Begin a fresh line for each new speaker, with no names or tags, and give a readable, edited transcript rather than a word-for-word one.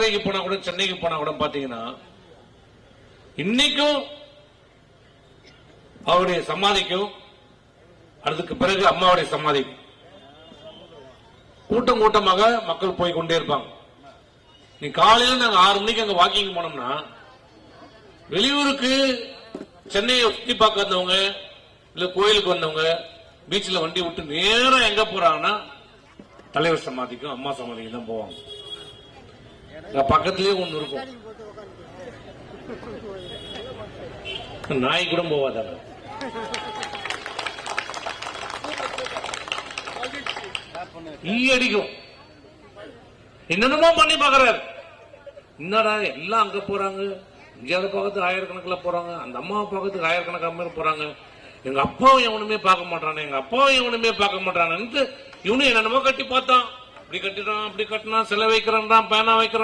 மதுரைக்கு போனா கூட சென்னைக்கு போனா கூட பாத்தீங்கன்னா இன்னைக்கும் அவருடைய சமாதிக்கும் அதுக்கு பிறகு அம்மாவுடைய சமாதி கூட்டம் கூட்டமாக மக்கள் போய் கொண்டே இருப்பாங்க. நீ காலையில நாங்க 6 மணிக்கு அங்க வாக்கிங் போனோம்னா வெளியூருக்கு சென்னையை சுத்தி பார்க்க வந்தவங்க இல்ல கோயிலுக்கு வந்தவங்க பீச்சில் வண்டி விட்டு நேரம் எங்க போறாங்கன்னா தலைவர் சமாதிக்கும் அம்மா சமாதிக்கும் தான் போவாங்க. பக்கத்திலேயே ஒண்ணு இருக்கும், நாய் கூட போவாதாங்க. ஈ அடிக்கும், என்னென்னமோ பண்ணி பாக்குறாரு. என்னடா எல்லாம் அங்க போறாங்க, இந்தியாவை பார்க்கறதுக்கு ஆயிரக்கணக்கில் போறாங்க, அந்த அம்மாவை பார்க்கறதுக்கு ஆயிரக்கணக்கான போறாங்க, எங்க அப்பாவும் எவனுமே பார்க்க மாட்டானே, எங்க அப்பாவும் எவனுமே பார்க்க மாட்டானு இவனு என்னென்னமோ கட்டி பார்த்தான். இப்படி கட்டிட்டான், அப்படி கட்டினா, சிலை வைக்கிறான், பேனா வைக்கிறான்.